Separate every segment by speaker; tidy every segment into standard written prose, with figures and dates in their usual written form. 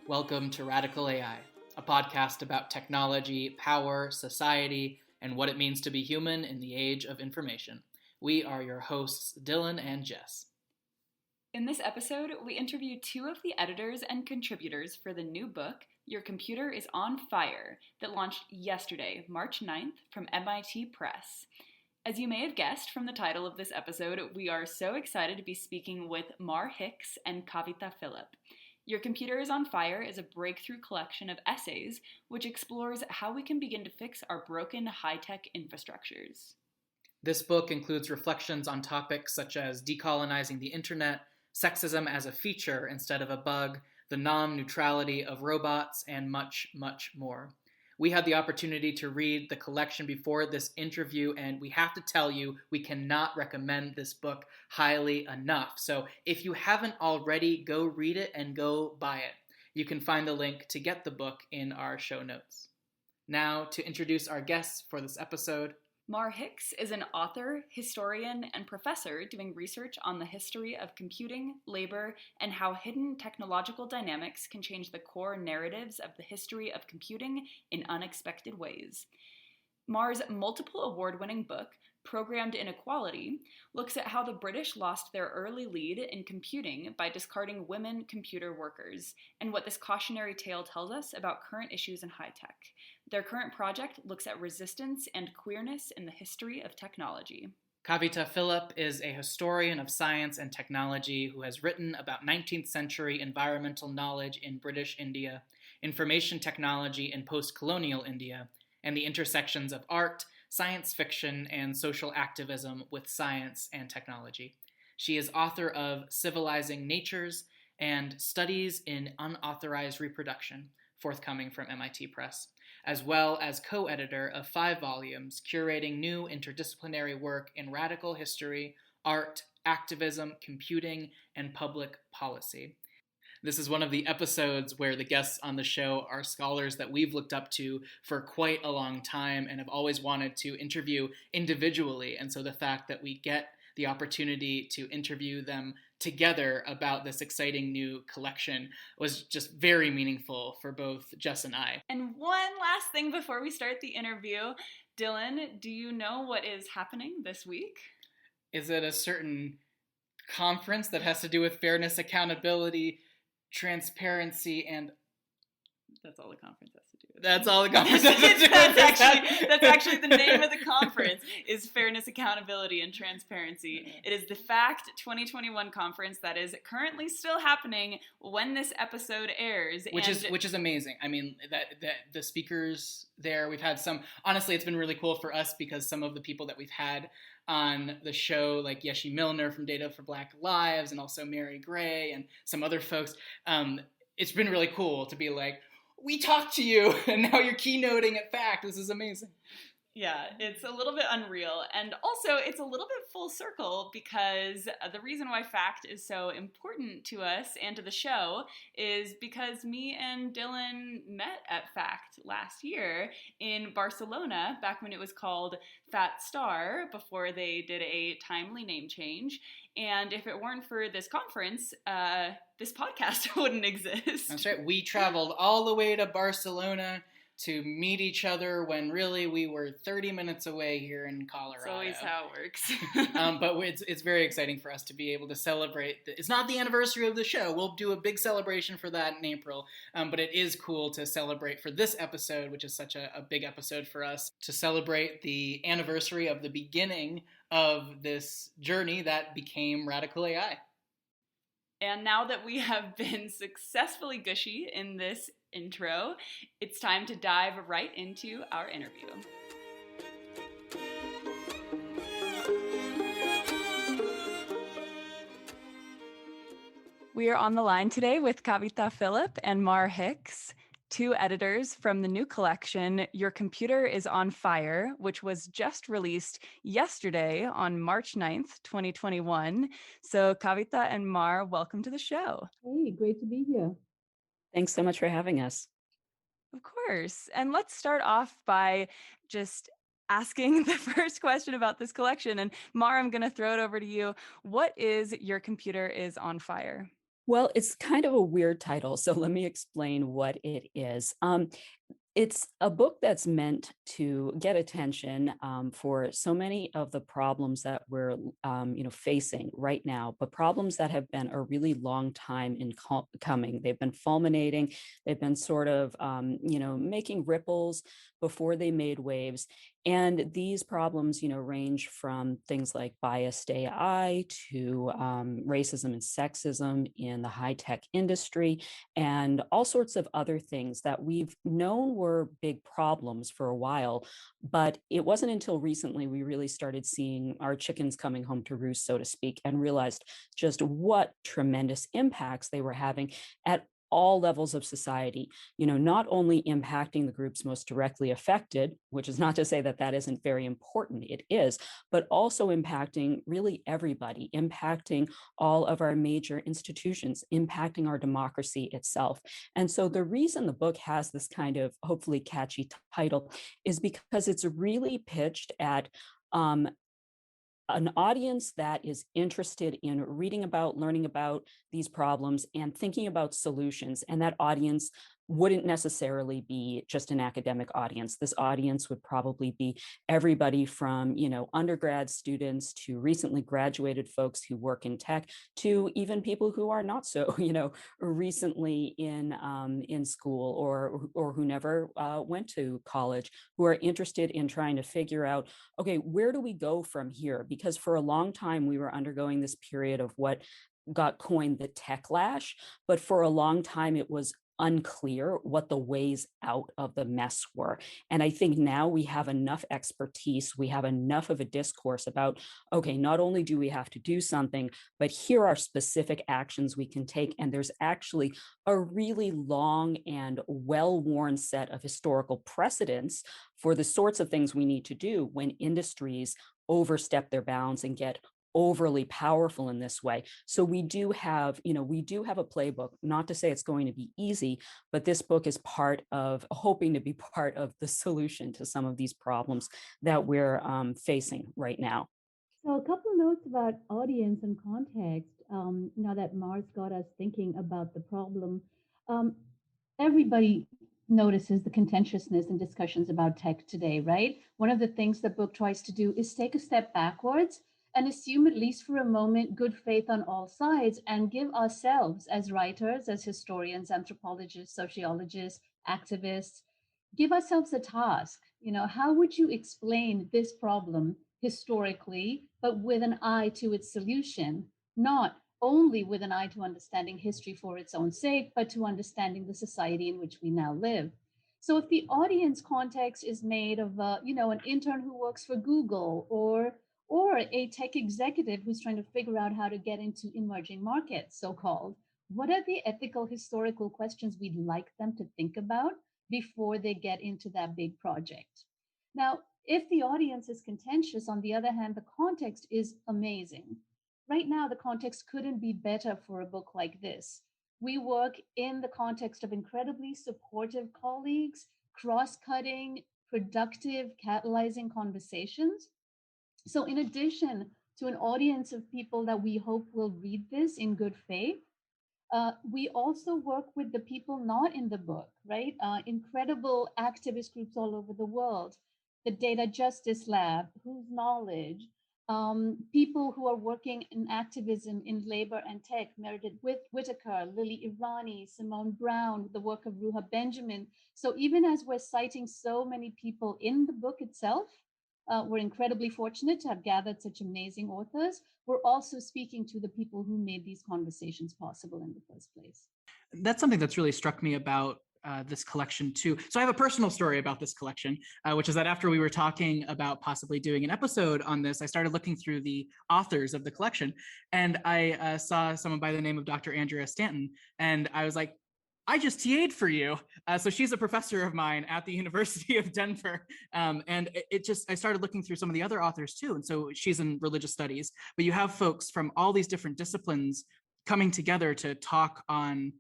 Speaker 1: Welcome to Radical AI, a podcast about technology, power, society, and what it means to be human in the age of information. We are your hosts, Dylan and Jess.
Speaker 2: In this episode, we interview two of the editors and contributors for the new book, Your Computer is on Fire, that launched yesterday, March 9th, from MIT Press. As you may have guessed from the title of this episode, we are so excited to be speaking with Hicks and Kavita Philip. Your Computer is on Fire is a breakthrough collection of essays which explores how we can begin to fix our broken high-tech infrastructures.
Speaker 1: This book includes reflections on topics such as decolonizing the internet, sexism as a feature instead of a bug, the non-neutrality of robots, and much, much more. We had the opportunity to read the collection before this interview, and we have to tell you, we cannot recommend this book highly enough. So if you haven't already, go read it and go buy it. You can find the link to get the book in our show notes. Now, to introduce our guests for this episode.
Speaker 2: Hicks is an author, historian, and professor doing research on the history of computing, labor, and how hidden technological dynamics can change the core narratives of the history of computing in unexpected ways. Mar's multiple award-winning book, Programmed Inequality, looks at how the British lost their early lead in computing by discarding women computer workers, and what this cautionary tale tells us about current issues in high tech. Their current project looks at resistance and queerness in the history of technology.
Speaker 1: Kavita Philip is a historian of science and technology who has written about 19th century environmental knowledge in British India, information technology in post-colonial India, and the intersections of art, science fiction, and social activism with science and technology. She is author of Civilizing Natures and Studies in Unauthorized Reproduction, forthcoming from MIT Press, as well as co-editor of 5 volumes curating new interdisciplinary work in radical history, art, activism, computing, and public policy. This is one of the episodes where the guests on the show are scholars that we've looked up to for quite a long time and have always wanted to interview individually. And so the fact that we get the opportunity to interview them together about this exciting new collection was just very meaningful for both Jess and I.
Speaker 2: And one last thing before we start the interview, Dylan, do you know what is happening this week?
Speaker 1: Is it a certain conference that has to do with fairness, accountability, transparency, and
Speaker 2: that's all the conference has to do with.
Speaker 1: That's all the conference has to do with.
Speaker 2: That's actually the name of the conference is Fairness, Accountability, and Transparency. It is the FACT 2021 conference that is currently still happening when this episode airs.
Speaker 1: Which is amazing. I mean, that the speakers there, we've had some, honestly, it's been really cool for us because some of the people that we've had on the show, like Yeshi Milner from Data for Black Lives, and also Mary Gray and some other folks, it's been really cool to be like, we talked to you, and now you're keynoting at FACT. This is amazing.
Speaker 2: Yeah, it's a little bit unreal. And also, it's a little bit full circle because the reason why FACT is so important to us and to the show is because me and Dylan met at FACT last year in Barcelona, back when it was called Fat Star, before they did a timely name change. And if it weren't for this conference, this podcast wouldn't exist.
Speaker 1: That's right. We traveled all the way to Barcelona to meet each other when really we were 30 minutes away here in Colorado.
Speaker 2: It's always how it works.
Speaker 1: But it's very exciting for us to be able to celebrate. It's not the anniversary of the show. We'll do a big celebration for that in April. But it is cool to celebrate for this episode, which is such a big episode for us, to celebrate the anniversary of the beginning of this journey that became Radical AI.
Speaker 2: And now that we have been successfully gushy in this intro, it's time to dive right into our interview. We are on the line today with Kavita Philip and Hicks, 2 editors from the new collection, Your Computer is on Fire, which was just released yesterday on March 9th, 2021. So Kavita and Mar, welcome to the show.
Speaker 3: Hey, great to be here.
Speaker 4: Thanks so much for having us.
Speaker 2: Of course. And let's start off by just asking the first question about this collection. And Mar, I'm going to throw it over to you. What is Your Computer is on Fire?
Speaker 4: Well, it's kind of a weird title, so let me explain what it is. It's a book that's meant to get attention for so many of the problems that we're, facing right now, but problems that have been a really long time in coming. They've been fulminating. They've been sort of, making ripples before they made waves. And these problems, range from things like biased AI to racism and sexism in the high tech industry and all sorts of other things that we've known were big problems for a while. But it wasn't until recently we really started seeing our chickens coming home to roost, so to speak, and realized just what tremendous impacts they were having at all levels of society, not only impacting the groups most directly affected, which is not to say that that isn't very important, it is, but also impacting really everybody, impacting all of our major institutions, impacting our democracy itself. And so the reason the book has this kind of hopefully catchy title is because it's really pitched at an audience that is interested in reading about, learning about these problems and thinking about solutions. And that audience wouldn't necessarily be just an academic audience. This audience would probably be everybody from, undergrad students to recently graduated folks who work in tech to even people who are not so, recently in school or who never went to college, who are interested in trying to figure out, okay, where do we go from here? Because for a long time, we were undergoing this period of what got coined the techlash, but for a long time, it was unclear what the ways out of the mess were. And I think now we have enough expertise, we have enough of a discourse about, okay, not only do we have to do something, but here are specific actions we can take. And there's actually a really long and well-worn set of historical precedents for the sorts of things we need to do when industries overstep their bounds and get overly powerful in this way. So we do have a playbook, not to say it's going to be easy, but this book is hoping to be part of the solution to some of these problems that we're facing right now.
Speaker 3: So, a couple notes about audience and context. Now that Mars got us thinking about the problem, um, everybody notices the contentiousness in discussions about tech today, right? One of the things the book tries to do is take a step backwards and assume, at least for a moment, good faith on all sides and give ourselves, as writers, as historians, anthropologists, sociologists, activists, give ourselves a task. How would you explain this problem historically, but with an eye to its solution, not only with an eye to understanding history for its own sake, but to understanding the society in which we now live. So if the audience context is made of, an intern who works for Google or a tech executive who's trying to figure out how to get into emerging markets, so-called, what are the ethical historical questions we'd like them to think about before they get into that big project? Now, if the audience is contentious, on the other hand, the context is amazing. Right now, the context couldn't be better for a book like this. We work in the context of incredibly supportive colleagues, cross cutting, productive, catalyzing conversations. So, in addition to an audience of people that we hope will read this in good faith, we also work with the people not in the book, right? Incredible activist groups all over the world, the Data Justice Lab, whose knowledge, people who are working in activism in labor and tech, Meredith Whitaker, Lily Irani, Simone Brown, the work of Ruha Benjamin. So even as we're citing so many people in the book itself, we're incredibly fortunate to have gathered such amazing authors. We're also speaking to the people who made these conversations possible in the first place.
Speaker 1: That's something that's really struck me about this collection too. So I have a personal story about this collection, which is that after we were talking about possibly doing an episode on this, I started looking through the authors of the collection, and I saw someone by the name of Dr. Andrea Stanton, and I was like, I just TA'd for you. So she's a professor of mine at the University of Denver. And I started looking through some of the other authors too. And so she's in religious studies, but you have folks from all these different disciplines coming together to talk on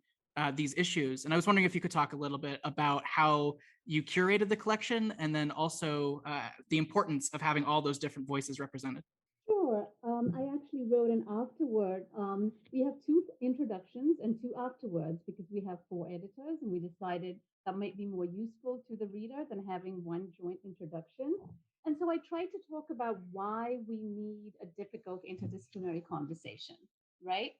Speaker 1: these issues. And I was wondering if you could talk a little bit about how you curated the collection and then also the importance of having all those different voices represented.
Speaker 3: Sure. I actually wrote an afterword. We have two introductions and two afterwards because we have four editors, and we decided that might be more useful to the reader than having one joint introduction. And so I tried to talk about why we need a difficult interdisciplinary conversation, right?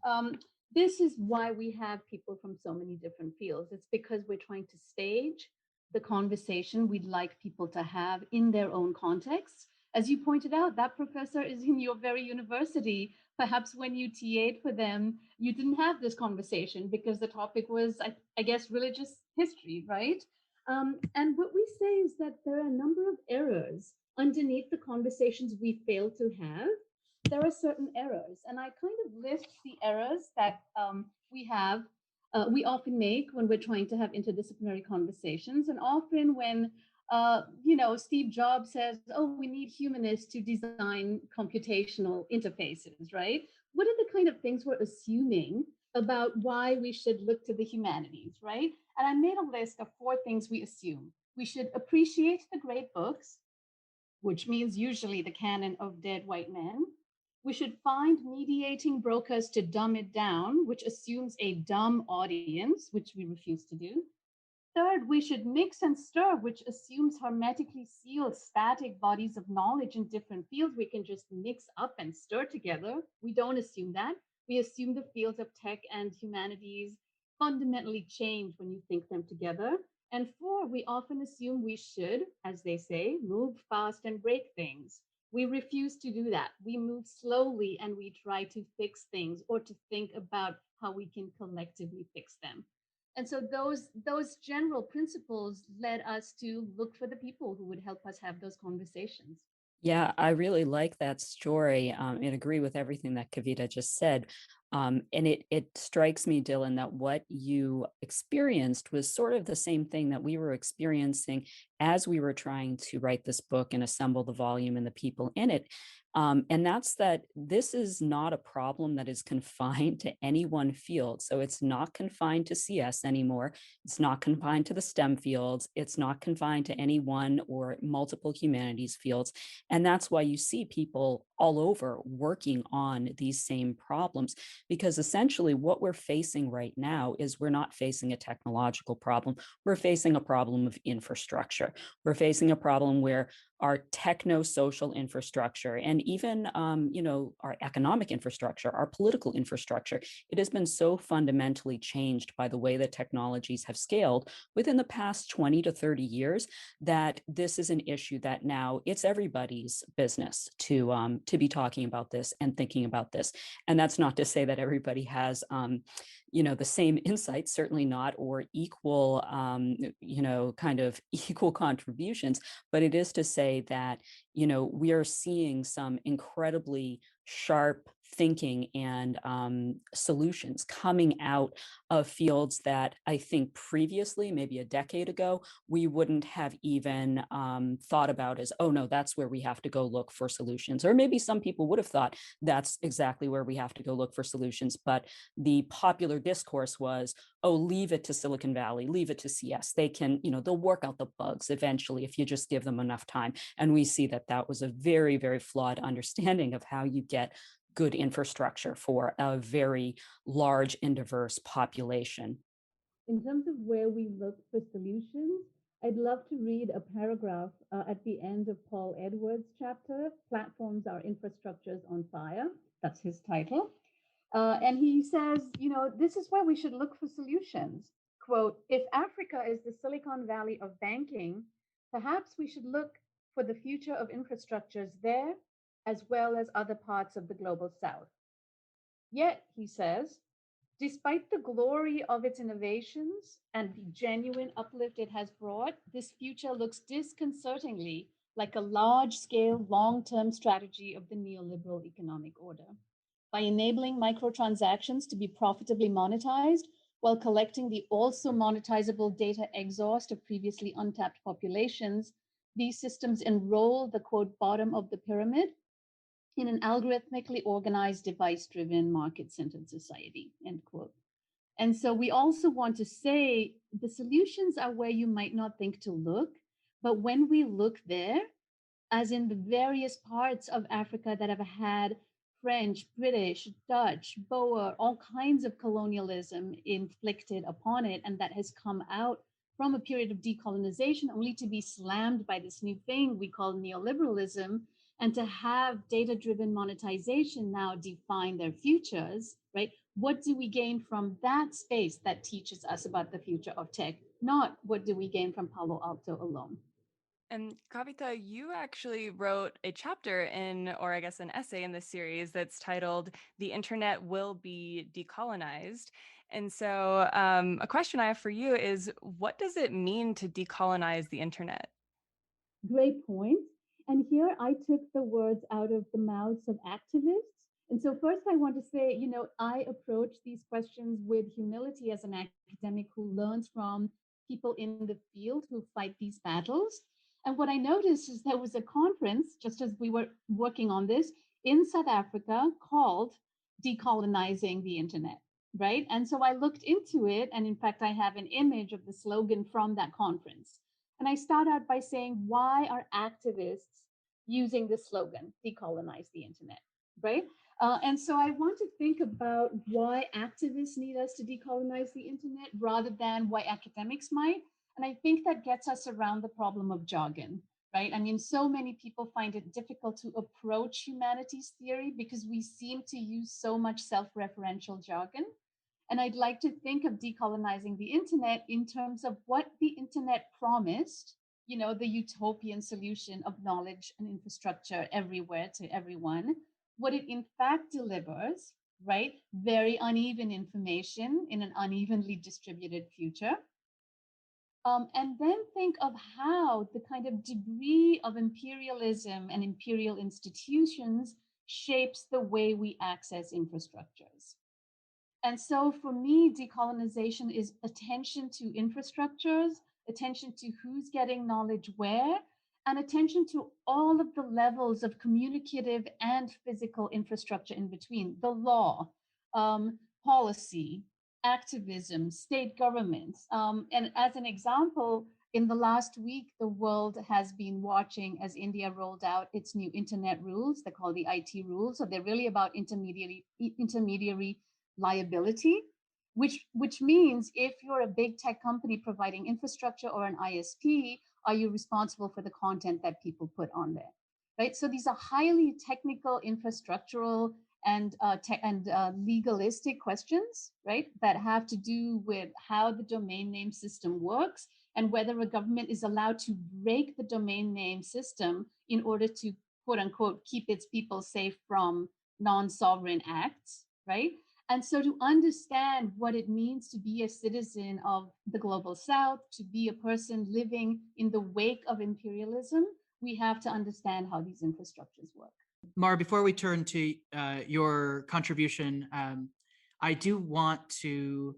Speaker 3: Um, this is why we have people from so many different fields. It's because we're trying to stage the conversation we'd like people to have in their own context. As you pointed out, that professor is in your very university. Perhaps when you TA'd for them, you didn't have this conversation because the topic was, I guess, religious history, right? And what we say is that there are a number of errors underneath the conversations we fail to have. There are certain errors, and I kind of list the errors that we often make when we're trying to have interdisciplinary conversations, and often when Steve Jobs says, "Oh, we need humanists to design computational interfaces," right? What are the kind of things we're assuming about why we should look to the humanities, right? And I made a list of four things we assume. We should appreciate the great books, which means usually the canon of dead white men. We should find mediating brokers to dumb it down, which assumes a dumb audience, which we refuse to do. Third, we should mix and stir, which assumes hermetically sealed static bodies of knowledge in different fields we can just mix up and stir together. We don't assume that. We assume the fields of tech and humanities fundamentally change when you think them together. And four, we often assume we should, as they say, move fast and break things. We refuse to do that. We move slowly and we try to fix things or to think about how we can collectively fix them. And so those general principles led us to look for the people who would help us have those conversations.
Speaker 4: Yeah, I really like that story, and agree with everything that Kavita just said. And it strikes me, Dylan, that what you experienced was sort of the same thing that we were experiencing as we were trying to write this book and assemble the volume and the people in it. And that's that this is not a problem that is confined to any one field. So it's not confined to CS anymore. It's not confined to the STEM fields. It's not confined to any one or multiple humanities fields. And that's why you see people all over working on these same problems, because essentially what we're facing right now is we're not facing a technological problem. We're facing a problem of infrastructure. We're facing a problem where our techno-social infrastructure and even our economic infrastructure, our political infrastructure, it has been so fundamentally changed by the way that technologies have scaled within the past 20 to 30 years that this is an issue that now it's everybody's business to be talking about this and thinking about this. And that's not to say that everybody has the same insights, certainly not, or equal, kind of equal contributions, but it is to say that, we are seeing some incredibly sharp thinking and solutions coming out of fields that I think previously, maybe a decade ago, we wouldn't have even thought about as, oh no, that's where we have to go look for solutions. Or maybe some people would have thought that's exactly where we have to go look for solutions. But the popular discourse was, oh, leave it to Silicon Valley, leave it to CS. They can, they'll work out the bugs eventually if you just give them enough time. And we see that that was a very, very flawed understanding of how you get good infrastructure for a very large and diverse population.
Speaker 3: In terms of where we look for solutions, I'd love to read a paragraph at the end of Paul Edwards' chapter, Platforms Are Infrastructures on Fire. That's his title. And he says, this is where we should look for solutions. Quote, if Africa is the Silicon Valley of banking, perhaps we should look for the future of infrastructures there, as well as other parts of the global South. Yet, he says, despite the glory of its innovations and the genuine uplift it has brought, this future looks disconcertingly like a large-scale, long-term strategy of the neoliberal economic order. By enabling microtransactions to be profitably monetized while collecting the also monetizable data exhaust of previously untapped populations, these systems enroll the, quote, bottom of the pyramid in an algorithmically organized, device-driven, market-centered society, end quote. And so we also want to say the solutions are where you might not think to look, but when we look there, as in the various parts of Africa that have had French, British, Dutch, Boer, all kinds of colonialism inflicted upon it, and that has come out from a period of decolonization only to be slammed by this new thing we call neoliberalism, and to have data-driven monetization now define their futures, right? What do we gain from that space that teaches us about the future of tech? Not what do we gain from Palo Alto alone.
Speaker 2: And Kavita, you actually wrote a chapter or I guess an essay in this series that's titled "The Internet Will Be Decolonized." And so, a question I have for you is, what does it mean to decolonize the internet?
Speaker 3: Great point. And here I took the words out of the mouths of activists. And so, first, I want to say, I approach these questions with humility as an academic who learns from people in the field who fight these battles. And what I noticed is there was a conference, just as we were working on this, in South Africa called Decolonizing the Internet, right? And so I looked into it. And in fact, I have an image of the slogan from that conference. And I start out by saying, why are activists using this slogan, decolonize the internet, right? And so I want to think about why activists need us to decolonize the internet rather than why academics might. And I think that gets us around the problem of jargon, right? I mean, so many people find it difficult to approach humanities theory because we seem to use so much self-referential jargon. And I'd like to think of decolonizing the internet in terms of what the internet promised, the utopian solution of knowledge and infrastructure everywhere to everyone, what it in fact delivers, right? Very uneven information in an unevenly distributed future. And then think of how the kind of degree of imperialism and imperial institutions shapes the way we access infrastructures. And so for me, decolonization is attention to infrastructures, attention to who's getting knowledge where, and attention to all of the levels of communicative and physical infrastructure in between, the law, policy, activism, state governments. And as an example, in the last week, the world has been watching as India rolled out its new internet rules. They're called the IT rules. So they're really about intermediary liability, which means if you're a big tech company providing infrastructure or an ISP, are you responsible for the content that people put on there, right? So these are highly technical, infrastructural, and legalistic questions, right, that have to do with how the domain name system works and whether a government is allowed to break the domain name system in order to, quote unquote, keep its people safe from non-sovereign acts, right? And so to understand what it means to be a citizen of the global South, to be a person living in the wake of imperialism, we have to understand how these infrastructures work.
Speaker 1: Mar, before we turn to your contribution, I do want to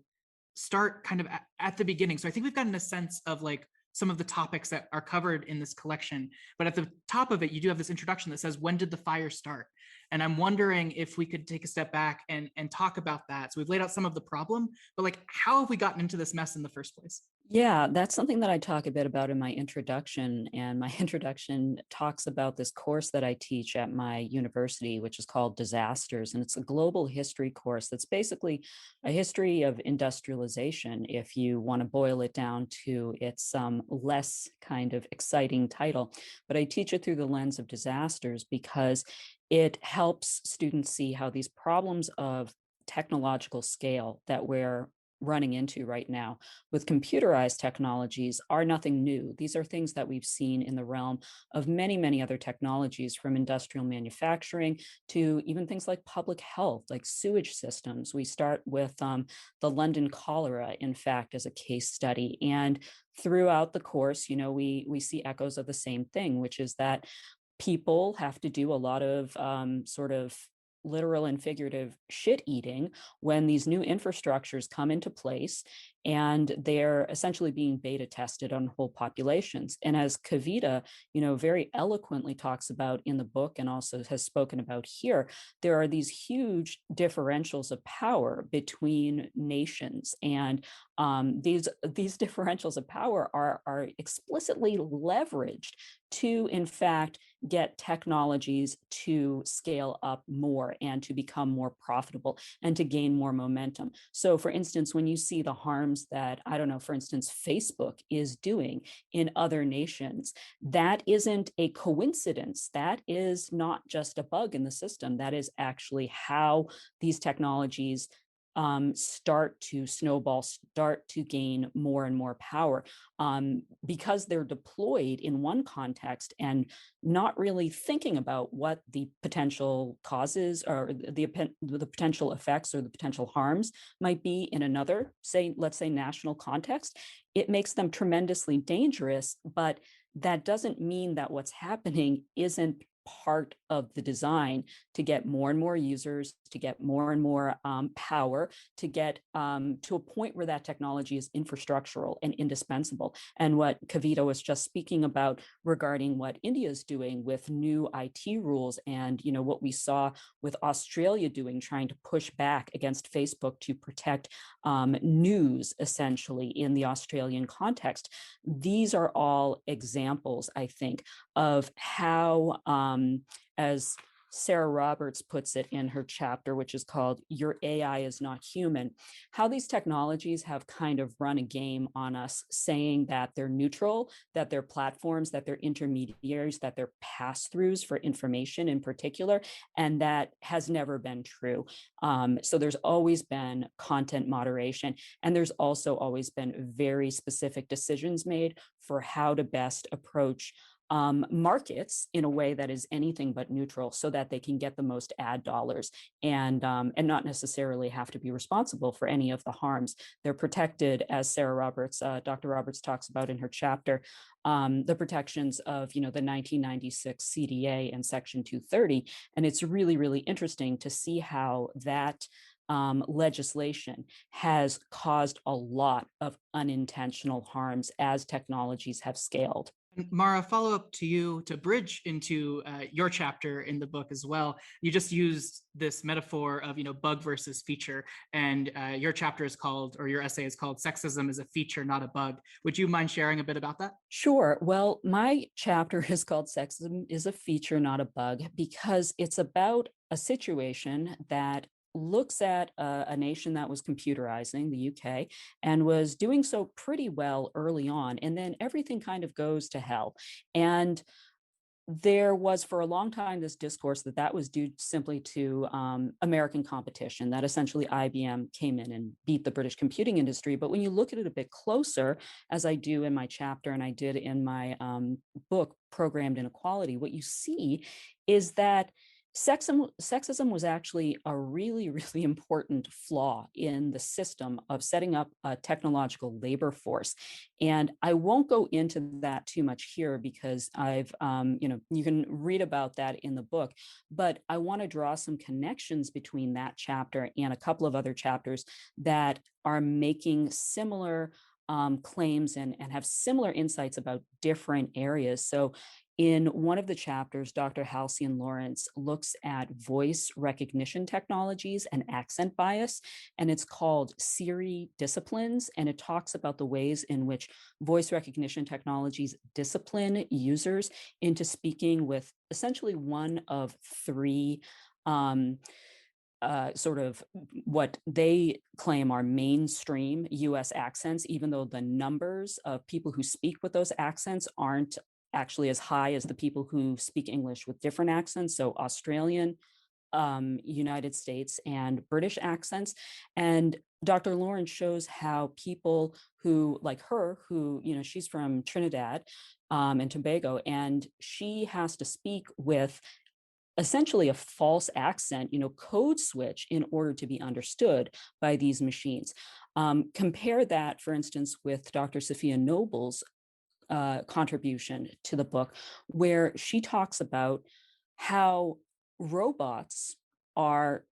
Speaker 1: start kind of at the beginning. So I think we've gotten a sense of like some of the topics that are covered in this collection, but at the top of it, you do have this introduction that says, when did the fire start? And I'm wondering if we could take a step back and talk about that. So we've laid out some of the problem, but like, how have we gotten into this mess in the first place?
Speaker 4: Yeah, that's something that I talk a bit about in my introduction. And my introduction talks about this course that I teach at my university, which is called Disasters. And it's a global history course that's basically a history of industrialization, if you want to boil it down to its less kind of exciting title. But I teach it through the lens of disasters because it helps students see how these problems of technological scale that we're running into right now with computerized technologies are nothing new. These are things that we've seen in the realm of many, many other technologies, from industrial manufacturing to even things like public health, like sewage systems. We start with the London cholera, in fact, as a case study. And throughout the course, we see echoes of the same thing, which is that people have to do a lot of sort of literal and figurative shit eating when these new infrastructures come into place and they're essentially being beta tested on whole populations. And as Kavita, very eloquently talks about in the book and also has spoken about here, there are these huge differentials of power between nations, and these differentials of power are explicitly leveraged to, in fact, get technologies to scale up more and to become more profitable and to gain more momentum. So, for instance, when you see the harms that, I don't know, for instance, Facebook is doing in other nations, that isn't a coincidence. That is not just a bug in the system. That is actually how these technologies start to snowball, start to gain more and more power, because they're deployed in one context and not really thinking about what the potential causes or the potential effects or the potential harms might be in another, let's say national context. It makes them tremendously dangerous, but that doesn't mean that what's happening isn't part of the design to get more and more users, to get more and more power, to get to a point where that technology is infrastructural and indispensable. And what Kavita was just speaking about regarding what India is doing with new IT rules, and what we saw with Australia doing, trying to push back against Facebook to protect news, essentially, in the Australian context. These are all examples, I think, of how, as Sarah Roberts puts it in her chapter, which is called "Your AI is Not Human," how these technologies have kind of run a game on us, saying that they're neutral, that they're platforms, that they're intermediaries, that they're pass-throughs for information in particular, and that has never been true. So there's always been content moderation, and there's also always been very specific decisions made for how to best approach markets in a way that is anything but neutral, so that they can get the most ad dollars and not necessarily have to be responsible for any of the harms. They're protected, as Sarah Roberts, Dr. Roberts talks about in her chapter, the protections of the 1996 CDA and Section 230, and it's really, really interesting to see how that legislation has caused a lot of unintentional harms as technologies have scaled.
Speaker 1: And Mara, follow up to you to bridge into your chapter in the book as well. You just used this metaphor of bug versus feature, and your chapter is called, or your essay is called, "Sexism is a Feature, Not a Bug." Would you mind sharing a bit about that?
Speaker 4: Sure. Well, my chapter is called "Sexism is a Feature, Not a Bug," because it's about a situation that looks at a nation that was computerizing, the UK, and was doing so pretty well early on. And then everything kind of goes to hell. And there was for a long time this discourse that was due simply to American competition, that essentially IBM came in and beat the British computing industry. But when you look at it a bit closer, as I do in my chapter and I did in my book, Programmed Inequality, what you see is that sexism was actually a really, really important flaw in the system of setting up a technological labor force. And I won't go into that too much here because you can read about that in the book, but I want to draw some connections between that chapter and a couple of other chapters that are making similar claims and have similar insights about different areas. So in one of the chapters, Dr. Halcyon Lawrence looks at voice recognition technologies and accent bias, and it's called Siri Disciplines, and it talks about the ways in which voice recognition technologies discipline users into speaking with essentially one of three sort of what they claim are mainstream US accents, even though the numbers of people who speak with those accents aren't actually as high as the people who speak English with different accents. So Australian, United States, and British accents. And Dr. Lawrence shows how people who, like her, who, she's from Trinidad and Tobago, and she has to speak with essentially a false accent, code switch in order to be understood by these machines. Compare that, for instance, with Dr. Sophia Noble's contribution to the book, where she talks about how robots are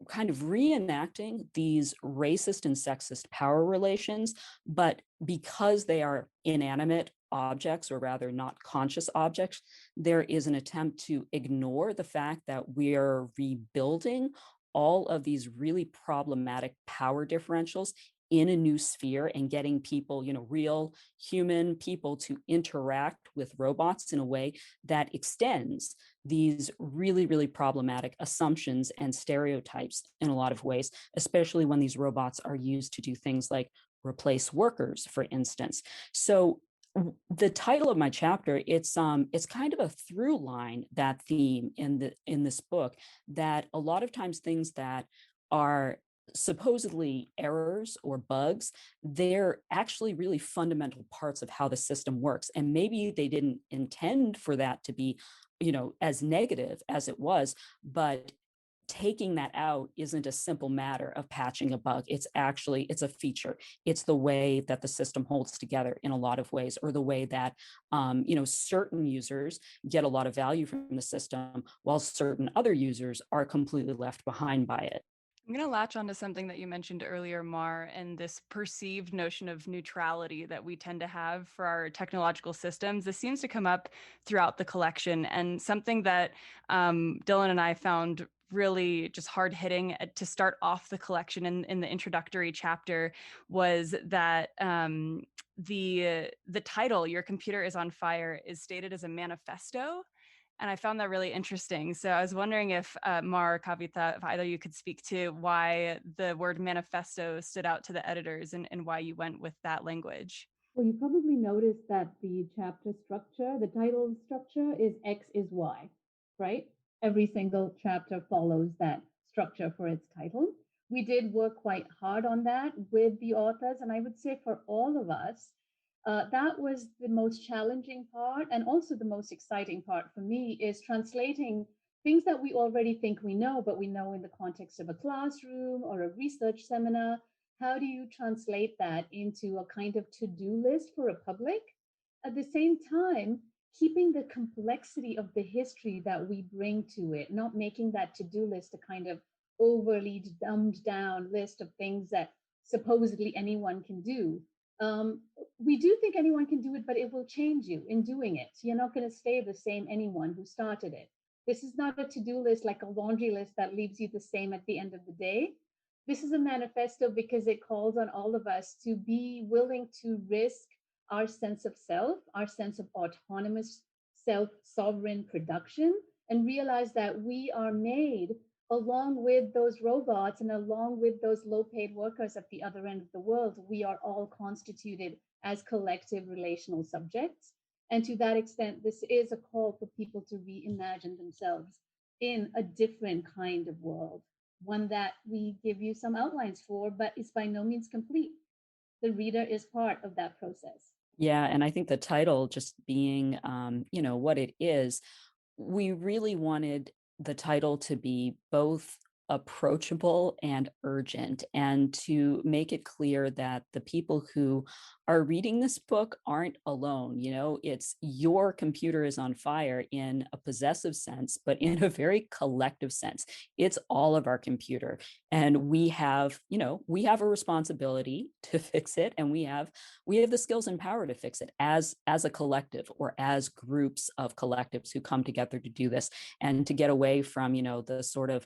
Speaker 4: kind of reenacting these racist and sexist power relations, but because they are inanimate objects, or rather not conscious objects, there is an attempt to ignore the fact that we are rebuilding all of these really problematic power differentials in a new sphere and getting people, real human people to interact with robots in a way that extends these really, really problematic assumptions and stereotypes in a lot of ways, especially when these robots are used to do things like replace workers, for instance. So the title of my chapter, it's kind of a through line, that theme in this book, that a lot of times things that are supposedly errors or bugs, they're actually really fundamental parts of how the system works. And maybe they didn't intend for that to be, as negative as it was, but taking that out isn't a simple matter of patching a bug. It's a feature. It's the way that the system holds together in a lot of ways, or the way that certain users get a lot of value from the system, while certain other users are completely left behind by it.
Speaker 2: I'm going to latch onto something that you mentioned earlier, Mar, and this perceived notion of neutrality that we tend to have for our technological systems. This seems to come up throughout the collection, and something that Dylan and I found really just hard hitting to start off the collection in the introductory chapter was that the title, "Your Computer is on Fire," is stated as a manifesto. And I found that really interesting. So I was wondering if Mar or Kavita, if either of you could speak to why the word manifesto stood out to the editors, and why you went with that language.
Speaker 3: Well, you probably noticed that the chapter structure, the title structure is X is Y, right? Every single chapter follows that structure for its title. We did work quite hard on that with the authors, and I would say for all of us, that was the most challenging part, and also the most exciting part for me is translating things that we already think we know, but we know in the context of a classroom or a research seminar. How do you translate that into a kind of to-do list for a public? At the same time, keeping the complexity of the history that we bring to it, not making that to-do list a kind of overly dumbed down list of things that supposedly anyone can do. We do think anyone can do it, but it will change you in doing it. You're not going to stay the same anyone who started it. This is not a to-do list like a laundry list that leaves you the same at the end of the day. This is a manifesto because it calls on all of us to be willing to risk our sense of self, our sense of autonomous self-sovereign production, and realize that we are made along with those robots and along with those low-paid workers at the other end of the world. We are all constituted as collective relational subjects. And to that extent, this is a call for people to reimagine themselves in a different kind of world, one that we give you some outlines for, but is by no means complete. The reader is part of that process.
Speaker 4: Yeah, and I think the title just being, what it is, we really wanted the title to be both approachable and urgent, and to make it clear that the people who are reading this book aren't alone. It's your computer is on fire in a possessive sense, but in a very collective sense. It's all of our computer, and we have a responsibility to fix it, and we have the skills and power to fix it as a collective, or as groups of collectives who come together to do this, and to get away from the sort of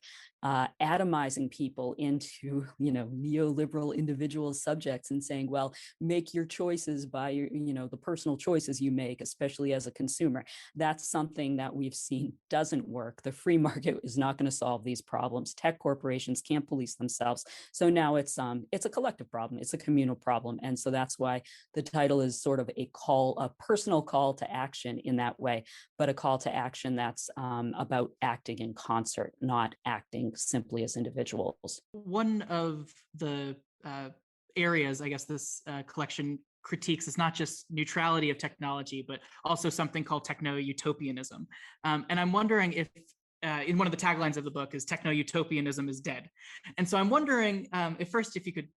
Speaker 4: atomizing people into neoliberal individual subjects, and saying, well, make your choices by the personal choices you make, especially as a consumer. That's something that we've seen doesn't work. The free market is not going to solve these problems. Tech corporations can't police themselves. So now it's a collective problem. It's a communal problem. And so that's why the title is sort of a personal call to action in that way, but a call to action that's about acting in concert, not acting simply as individuals.
Speaker 1: One of the areas, I guess, this collection critiques is not just neutrality of technology, but also something called techno-utopianism. And I'm wondering if, in one of the taglines of the book is techno-utopianism is dead. And so I'm wondering if you could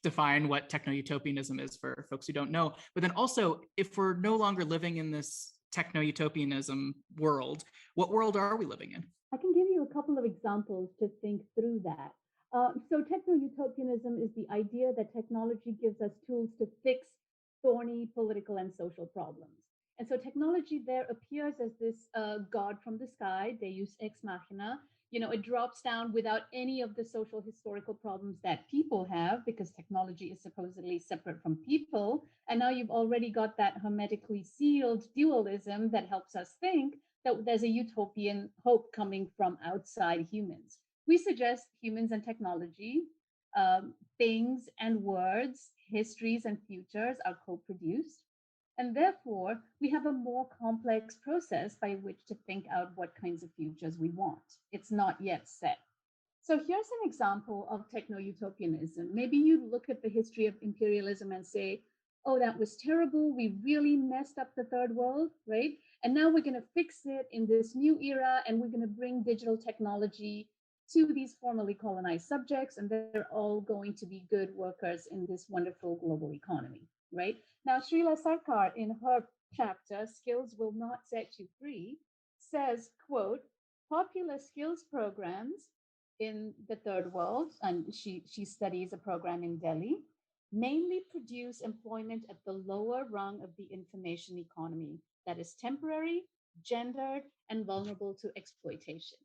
Speaker 1: define what techno-utopianism is for folks who don't know, but then also if we're no longer living in this techno-utopianism world, what world are we living in?
Speaker 3: I can give you a couple of examples to think through that. So techno-utopianism is the idea that technology gives us tools to fix thorny political and social problems. And so technology there appears as this god from the sky, deus ex machina. You know, it drops down without any of the social historical problems that people have because technology is supposedly separate from people. And now you've already got that hermetically sealed dualism that helps us think that there's a utopian hope coming from outside humans. We suggest humans and technology, things and words, histories and futures are co produced. And therefore, we have a more complex process by which to think out what kinds of futures we want. It's not yet set. So here's an example of techno-utopianism. Maybe you look at the history of imperialism and say, oh, that was terrible. We really messed up the third world, right? And now we're going to fix it in this new era, and we're going to bring digital technology to these formerly colonized subjects, and they're all going to be good workers in this wonderful global economy, right? Now, Srila Sarkar, in her chapter, Skills Will Not Set You Free, says, quote, popular skills programs in the third world, and she studies a program in Delhi, mainly produce employment at the lower rung of the information economy that is temporary, gendered, and vulnerable to exploitation.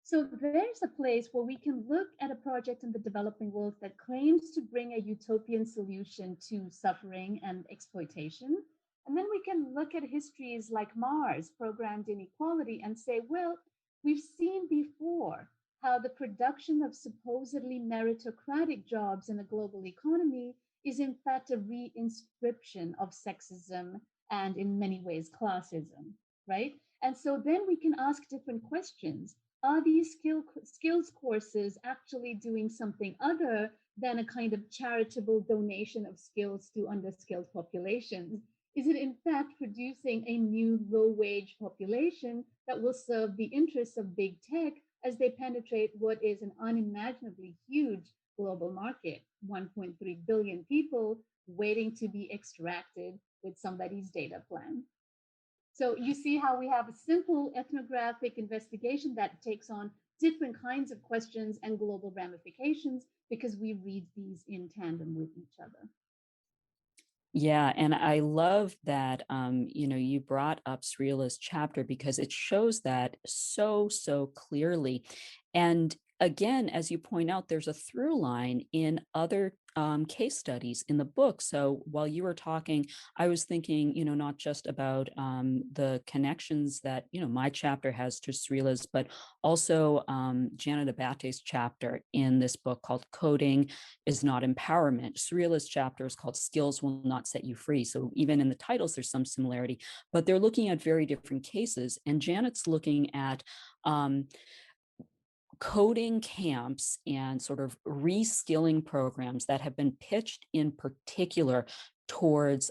Speaker 3: So there's a place where we can look at a project in the developing world that claims to bring a utopian solution to suffering and exploitation. And then we can look at histories like Mars, programmed Inequality, and say, well, we've seen before how the production of supposedly meritocratic jobs in a global economy is in fact a reinscription of sexism and in many ways classism, right? And so then we can ask different questions. Are these skills courses actually doing something other than a kind of charitable donation of skills to underskilled populations? Is it in fact producing a new low wage population that will serve the interests of big tech as they penetrate what is an unimaginably huge global market, 1.3 billion people waiting to be extracted with somebody's data plan? So you see how we have a simple ethnographic investigation that takes on different kinds of questions and global ramifications because we read these in tandem with each other.
Speaker 4: Yeah, and I love that you brought up Srila's chapter because it shows that so clearly. And again, as you point out, there's a through line in other case studies in the book. So while you were talking, I was thinking, not just about the connections that, my chapter has to Srila's, but also Janet Abate's chapter in this book called Coding is Not Empowerment. Srila's chapter is called Skills Will Not Set You Free. So even in the titles, there's some similarity, but they're looking at very different cases. And Janet's looking at coding camps and sort of reskilling programs that have been pitched in particular towards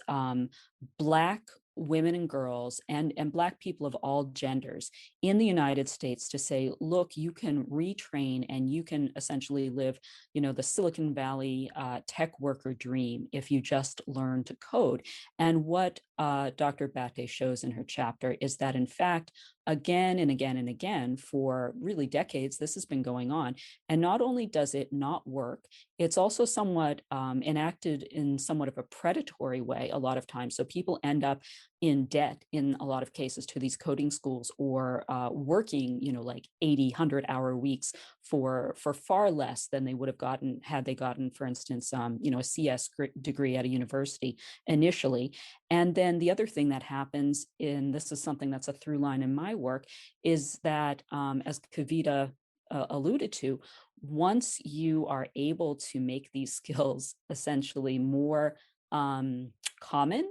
Speaker 4: Black women and girls and Black people of all genders in the United States to say, look, you can retrain and you can essentially live, the Silicon Valley tech worker dream if you just learn to code. And what Dr. Bate shows in her chapter is that, in fact, again and again and again, for really decades, this has been going on. And not only does it not work, it's also somewhat enacted in somewhat of a predatory way a lot of times. So people end up in debt in a lot of cases to these coding schools or working, like 80, 100-hour weeks for far less than they would have gotten had they gotten, for instance, a CS degree at a university initially. And then the other thing that happens, and this is something that's a through line in my work, is that as Kavita alluded to, once you are able to make these skills essentially more common,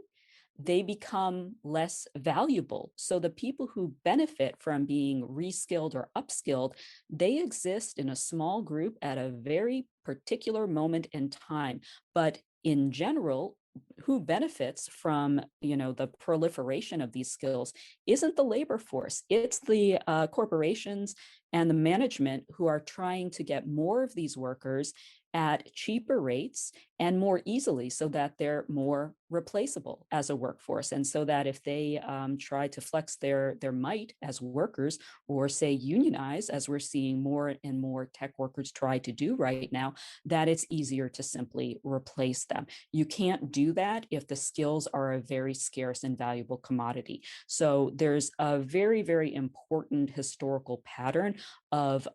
Speaker 4: they become less valuable. So the people who benefit from being reskilled or upskilled, they exist in a small group at a very particular moment in time. But in general, who benefits from the proliferation of these skills isn't the labor force. It's the corporations and the management who are trying to get more of these workers at cheaper rates and more easily so that they're more replaceable as a workforce. And so that if they try to flex their might as workers or say unionize, as we're seeing more and more tech workers try to do right now, that it's easier to simply replace them. You can't do that if the skills are a very scarce and valuable commodity. So there's a very, very important historical pattern of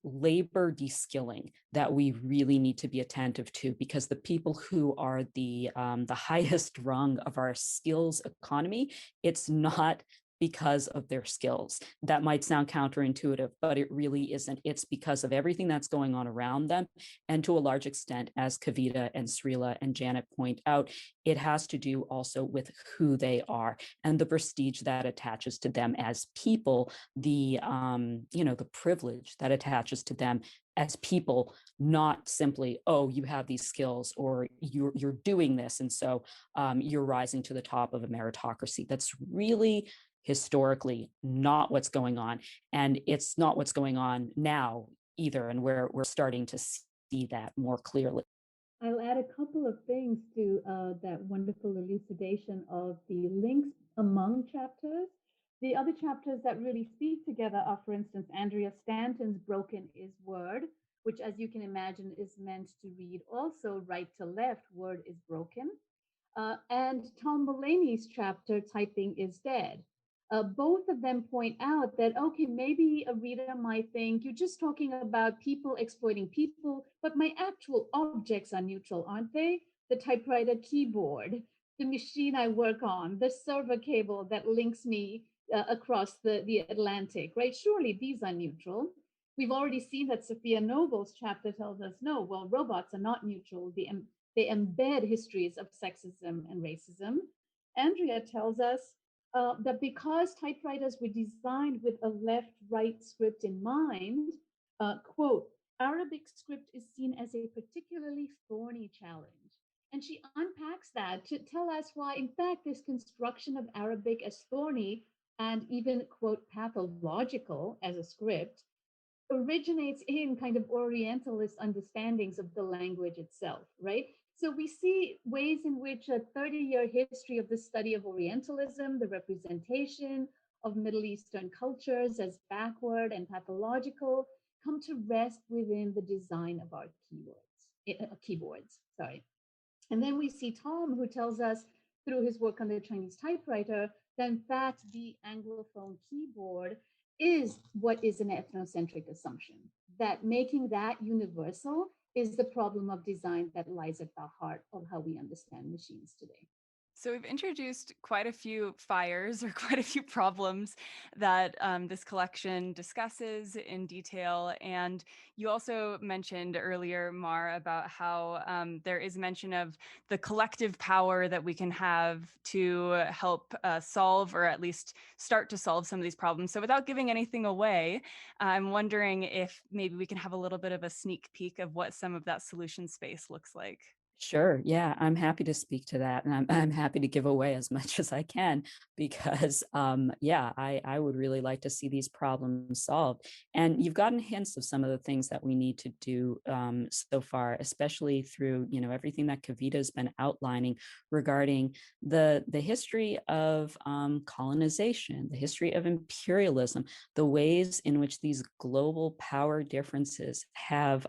Speaker 4: labor de-skilling that we really need to be attentive to, because the people who are the highest rung of our skills economy, it's not because of their skills. That might sound counterintuitive, but it really isn't. It's because of everything that's going on around them. And to a large extent, as Kavita and Srila and Janet point out, it has to do also with who they are and the prestige that attaches to them as people, the the privilege that attaches to them as people, not simply, oh, you have these skills or you're doing this, and so you're rising to the top of a meritocracy. That's really historically not what's going on, and it's not what's going on now either, and we're starting to see that more clearly.
Speaker 3: I'll add a couple of things to that wonderful elucidation of the links among chapters. The other chapters that really speak together are, for instance, Andrea Stanton's Broken is Word, which, as you can imagine, is meant to read also right to left, word is broken. And Tom Mulaney's chapter, Typing is Dead. Both of them point out that, okay, maybe a reader might think you're just talking about people exploiting people, but my actual objects are neutral, aren't they? The typewriter keyboard, the machine I work on, the server cable that links me across the Atlantic, right? Surely these are neutral. We've already seen that Sophia Noble's chapter tells us, no, well, robots are not neutral. They embed histories of sexism and racism. Andrea tells us that because typewriters were designed with a left-right script in mind, quote, Arabic script is seen as a particularly thorny challenge. And she unpacks that to tell us why, in fact, this construction of Arabic as thorny and even, quote, pathological as a script originates in kind of Orientalist understandings of the language itself, right? So we see ways in which a 30-year history of the study of Orientalism, the representation of Middle Eastern cultures as backward and pathological, come to rest within the design of our keyboards. Sorry. And then we see Tom, who tells us through his work on the Chinese typewriter that in fact the Anglophone keyboard is what is an ethnocentric assumption, that making that universal is the problem of design that lies at the heart of how we understand machines today.
Speaker 2: So we've introduced quite a few fires or quite a few problems that this collection discusses in detail. And you also mentioned earlier, Mar, about how there is mention of the collective power that we can have to help solve, or at least start to solve, some of these problems. So without giving anything away, I'm wondering if maybe we can have a little bit of a sneak peek of what some of that solution space looks like.
Speaker 4: Sure. Yeah, I'm happy to speak to that. And I'm happy to give away as much as I can because, yeah, I would really like to see these problems solved. And you've gotten hints of some of the things that we need to do so far, especially through, everything that Kavita has been outlining regarding the history of colonization, the history of imperialism, the ways in which these global power differences have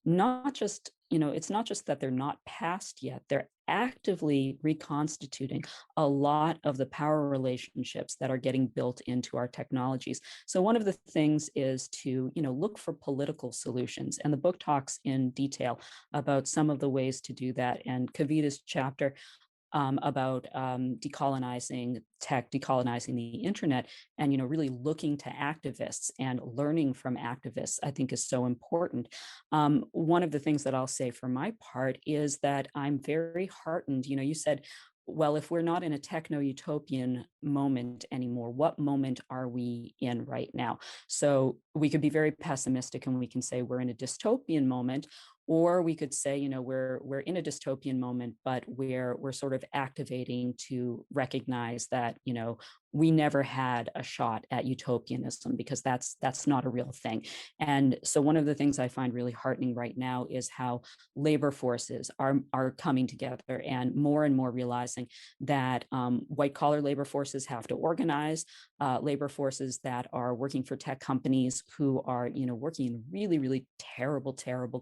Speaker 4: not just it's not just that they're not passed yet, they're actively reconstituting a lot of the power relationships that are getting built into our technologies. So one of the things is to, look for political solutions. And the book talks in detail about some of the ways to do that. And Kavita's chapter about decolonizing tech, decolonizing the internet, and really looking to activists and learning from activists, I think is so important. One of the things that I'll say for my part is that I'm very heartened. You said, well, if we're not in a techno-utopian moment anymore, what moment are we in right now? So we could be very pessimistic and we can say we're in a dystopian moment, Or we could say, we're in a dystopian moment, but we're sort of activating to recognize that, we never had a shot at utopianism, because that's not a real thing. And so one of the things I find really heartening right now is how labor forces are coming together and more realizing that white collar labor forces have to organize, labor forces that are working for tech companies who are, working in really terrible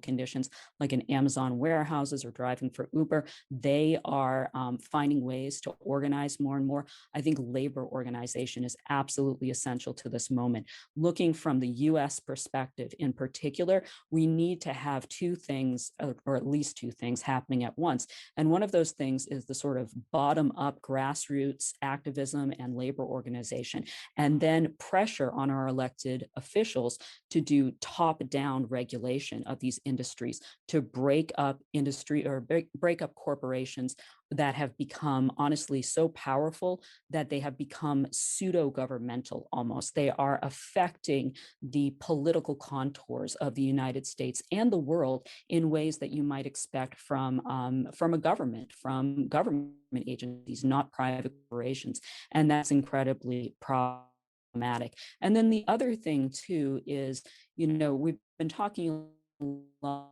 Speaker 4: conditions, like in Amazon warehouses or driving for Uber. They are finding ways to organize more and more. I think labor organization is absolutely essential to this moment. Looking from the US perspective in particular, we need to have two things, or at least two things, happening at once. And one of those things is the sort of bottom-up grassroots activism and labor organization, and then pressure on our elected officials to do top-down regulation of these industries, to break up industry or break up corporations that have become honestly so powerful that they have become pseudo-governmental almost. They are affecting the political contours of the United States and the world in ways that you might expect from a government, from government agencies, not private corporations. And that's incredibly problematic. And then the other thing too is, we've been talking a lot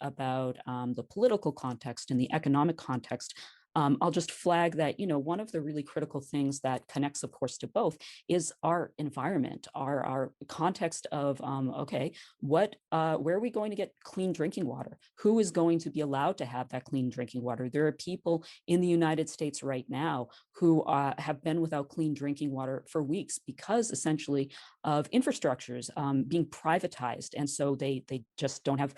Speaker 4: about the political context and the economic context. I'll just flag that, one of the really critical things that connects, of course, to both is our environment, our context of, okay, where are we going to get clean drinking water? Who is going to be allowed to have that clean drinking water? There are people in the United States right now who have been without clean drinking water for weeks because essentially of infrastructures being privatized. And so they just don't have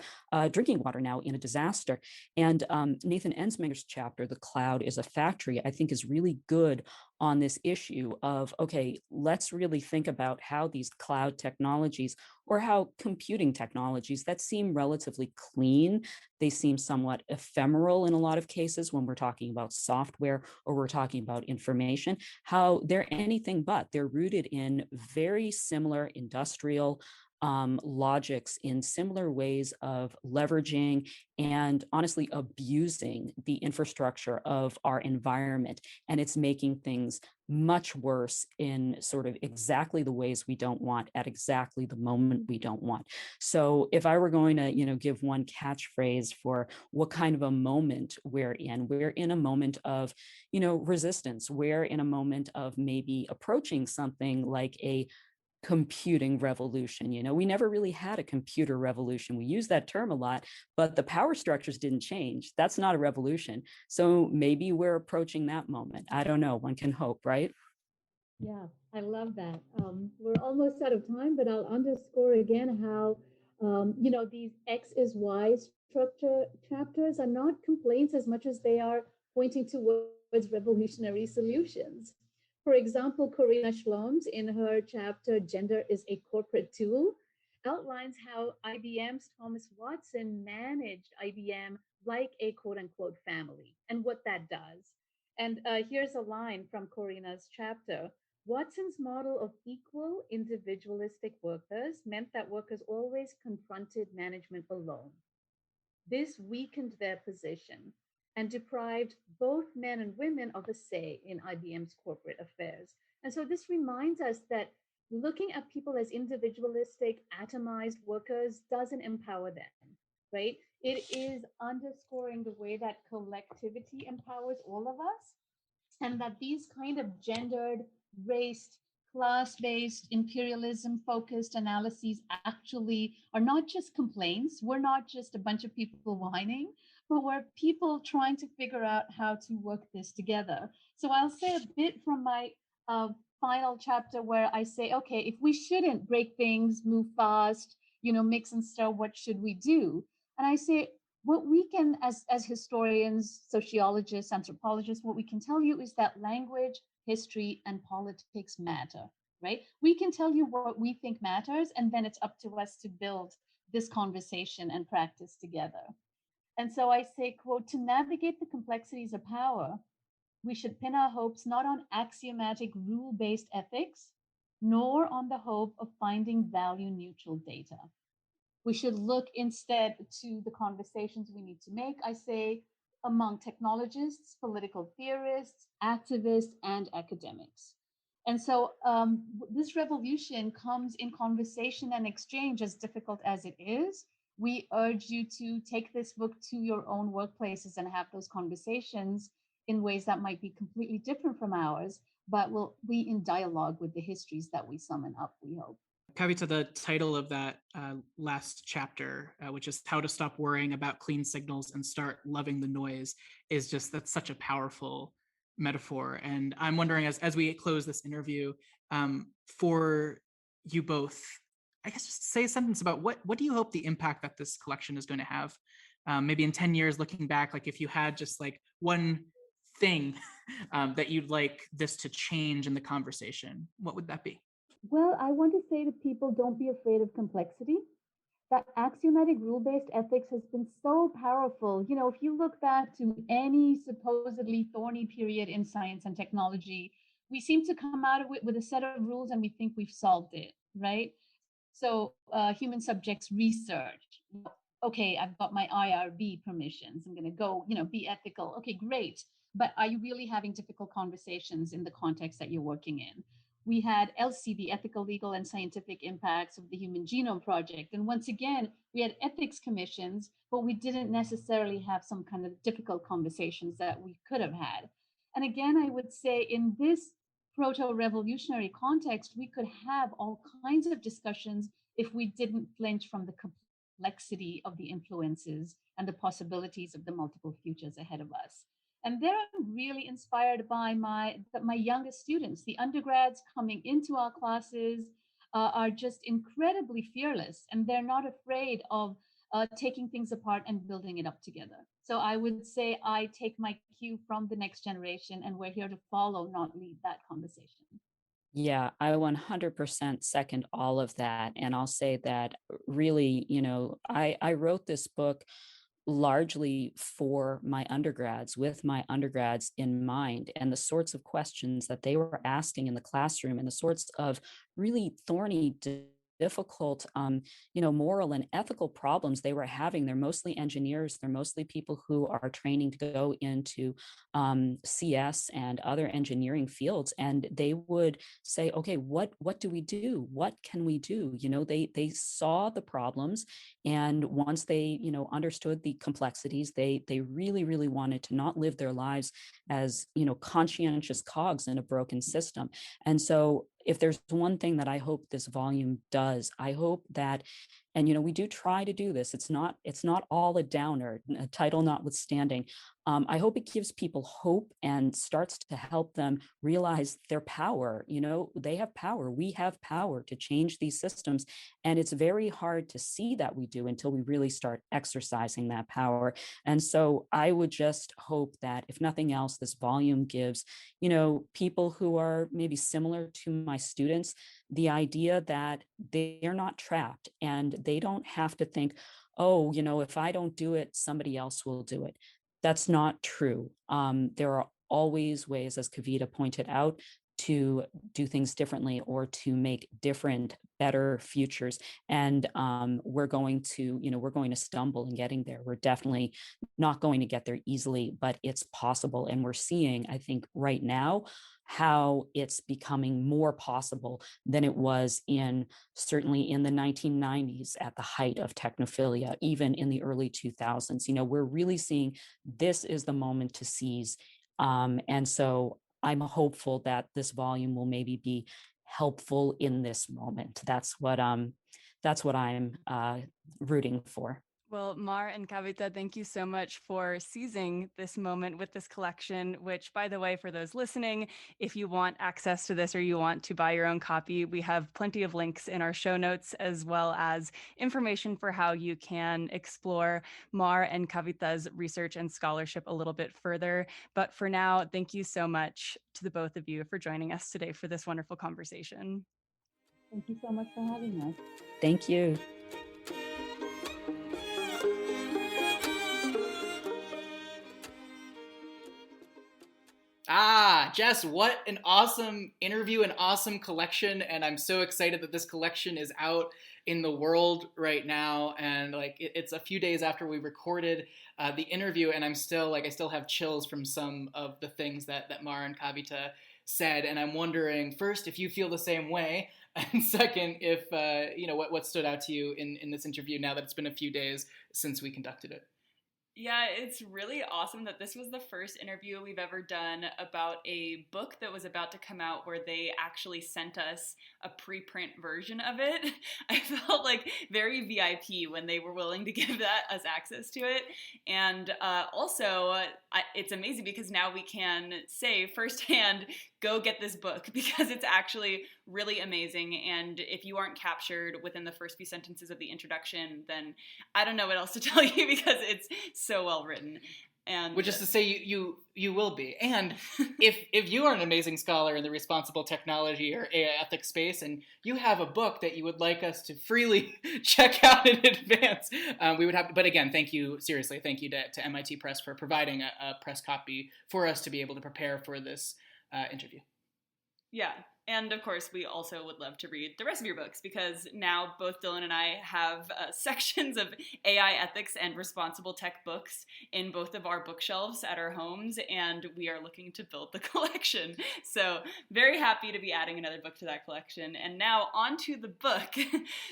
Speaker 4: drinking water now in a disaster. And Nathan Ensminger's chapter, The Cloud is a Factory, I think is really good on this issue of, okay, let's really think about how these cloud technologies, or how computing technologies that seem relatively clean, they seem somewhat ephemeral in a lot of cases when we're talking about software or we're talking about information, how they're anything but. They're rooted in very similar industrial logics, in similar ways of leveraging and honestly abusing the infrastructure of our environment. And it's making things much worse in sort of exactly the ways we don't want at exactly the moment we don't want. So if I were going to, give one catchphrase for what kind of a moment we're in a moment of, resistance. We're in a moment of maybe approaching something like a computing revolution. We never really had a computer revolution. We use that term a lot, but the power structures didn't change. That's not a revolution. So maybe we're approaching that moment. I don't know. One can hope, right?
Speaker 3: Yeah, I love that. We're almost out of time, but I'll underscore again how, these X is Y structure chapters are not complaints as much as they are pointing towards revolutionary solutions. For example, Corina Schloms, in her chapter, Gender is a Corporate Tool, outlines how IBM's Thomas Watson managed IBM like a quote unquote family and what that does. And here's a line from Corina's chapter. Watson's model of equal individualistic workers meant that workers always confronted management alone. This weakened their position and deprived both men and women of a say in IBM's corporate affairs. And so this reminds us that looking at people as individualistic, atomized workers doesn't empower them, right? It is underscoring the way that collectivity empowers all of us, and that these kind of gendered, race, class-based, imperialism-focused analyses actually are not just complaints. We're not just a bunch of people whining, but we're people trying to figure out how to work this together. So I'll say a bit from my uh, final chapter where I say, okay, if we shouldn't break things, move fast, mix and stir, what should we do? And I say, what we can, as historians, sociologists, anthropologists, what we can tell you is that language, history, and politics matter, right? We can tell you what we think matters, and then it's up to us to build this conversation and practice together. And so I say, quote, to navigate the complexities of power, we should pin our hopes not on axiomatic rule-based ethics, nor on the hope of finding value-neutral data. We should look instead to the conversations we need to make, I say, among technologists, political theorists, activists, and academics. And so this revolution comes in conversation and exchange, as difficult as it is. We urge you to take this book to your own workplaces and have those conversations in ways that might be completely different from ours, but will be in dialogue with the histories that we summon up, we hope.
Speaker 1: Kavita, the title of that last chapter, which is How to Stop Worrying About Clean Signals and Start Loving the Noise, is just, that's such a powerful metaphor. And I'm wondering, as we close this interview, for you both, I guess just say a sentence about what do you hope the impact that this collection is going to have? Maybe in 10 years, looking back, like if you had just like one thing that you'd like this to change in the conversation, what would that be?
Speaker 3: Well, I want to say to people, don't be afraid of complexity. That axiomatic rule-based ethics has been so powerful. You know, if you look back to any supposedly thorny period in science and technology, we seem to come out of it with a set of rules and we think we've solved it, right? So human subjects research. Okay, I've got my IRB permissions. I'm going to go, be ethical. Okay, great. But are you really having difficult conversations in the context that you're working in? We had LCB, Ethical, Legal, and Scientific Impacts of the Human Genome Project. And once again, we had ethics commissions, but we didn't necessarily have some kind of difficult conversations that we could have had. And again, I would say in this proto-revolutionary context, we could have all kinds of discussions if we didn't flinch from the complexity of the influences and the possibilities of the multiple futures ahead of us. And there I'm really inspired by my youngest students. The undergrads coming into our classes are just incredibly fearless, and they're not afraid of taking things apart and building it up together. So I would say I take my cue from the next generation, and we're here to follow, not lead that conversation.
Speaker 4: Yeah, I 100% second all of that. And I'll say that really, I wrote this book largely for my undergrads, with my undergrads in mind, and the sorts of questions that they were asking in the classroom and the sorts of really thorny, difficult, moral and ethical problems they were having. They're mostly engineers. They're mostly people who are training to go into CS and other engineering fields. And they would say, okay, what do we do? What can we do? They saw the problems. And once they, understood the complexities, they really, really wanted to not live their lives as, conscientious cogs in a broken system. And so if there's one thing that I hope this volume does, I hope that, and we do try to do this. It's not all a downer, a title notwithstanding. I hope it gives people hope and starts to help them realize their power. They have power. We have power to change these systems. And it's very hard to see that we do until we really start exercising that power. And so I would just hope that, if nothing else, this volume gives, people who are maybe similar to my students, the idea that they're not trapped and they don't have to think, oh, if I don't do it, somebody else will do it. That's not true. There are always ways, as Kavita pointed out, to do things differently or to make different, better futures. And we're going to stumble in getting there. We're definitely not going to get there easily, but it's possible. And we're seeing, I think, right now, how it's becoming more possible than it was certainly in the 1990s at the height of technophilia, even in the early 2000s. We're really seeing this is the moment to seize. And so I'm hopeful that this volume will maybe be helpful in this moment. That's what I'm rooting for.
Speaker 2: Well, Mar and Kavita, thank you so much for seizing this moment with this collection, which, by the way, for those listening, if you want access to this or you want to buy your own copy, we have plenty of links in our show notes, as well as information for how you can explore Mar and Kavita's research and scholarship a little bit further. But for now, thank you so much to the both of you for joining us today for this wonderful conversation.
Speaker 3: Thank you so much for having us.
Speaker 4: Thank you.
Speaker 1: Jess, what an awesome interview, an awesome collection, and I'm so excited that this collection is out in the world right now. And like, it's a few days after we recorded the interview, and I'm still like, I still have chills from some of the things that Mar and Kavita said, and I'm wondering first if you feel the same way, and second if what stood out to you in this interview now that it's been a few days since we conducted it.
Speaker 2: Yeah, it's really awesome that this was the first interview we've ever done about a book that was about to come out where they actually sent us a preprint version of it. I felt like very VIP when they were willing to give us access to it. And also, it's amazing because now we can say firsthand, go get this book because it's actually really amazing. And if you aren't captured within the first few sentences of the introduction, then I don't know what else to tell you because it's so well written. And
Speaker 1: which is to say you will be. And if you are an amazing scholar in the responsible technology or AI ethics space and you have a book that you would like us to freely check out in advance, we would have to, but again, thank you to MIT Press for providing a press copy for us to be able to prepare for this interview.
Speaker 2: Yeah. And of course, we also would love to read the rest of your books because now both Dylan and I have sections of AI ethics and responsible tech books in both of our bookshelves at our homes, and we are looking to build the collection. So very happy to be adding another book to that collection. And now on to the book.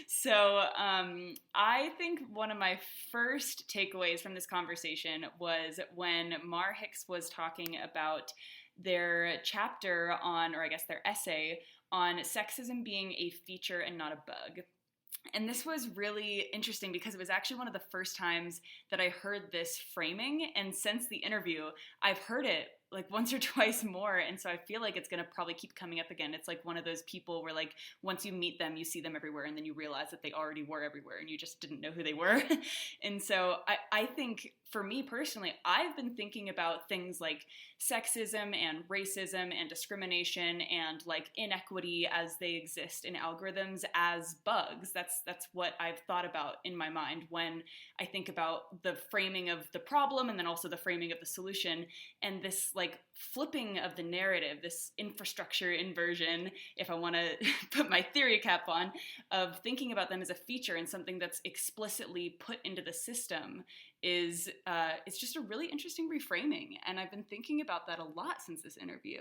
Speaker 2: So I think one of my first takeaways from this conversation was when Mar Hicks was talking about their chapter on, or I guess their essay on sexism being a feature and not a bug. And this was really interesting because it was actually one of the first times that I heard this framing. And since the interview, I've heard it like once or twice more. And so I feel like it's going to probably keep coming up again. It's like one of those people where like once you meet them, you see them everywhere and then you realize that they already were everywhere and you just didn't know who they were. And so I think for me personally, I've been thinking about things like sexism and racism and discrimination and like inequity as they exist in algorithms as bugs. That's what I've thought about in my mind when I think about the framing of the problem and then also the framing of the solution and this like flipping of the narrative, this infrastructure inversion, if I want to put my theory cap on, of thinking about them as a feature and something that's explicitly put into the system is it's just a really interesting reframing. And I've been thinking about that a lot since this interview.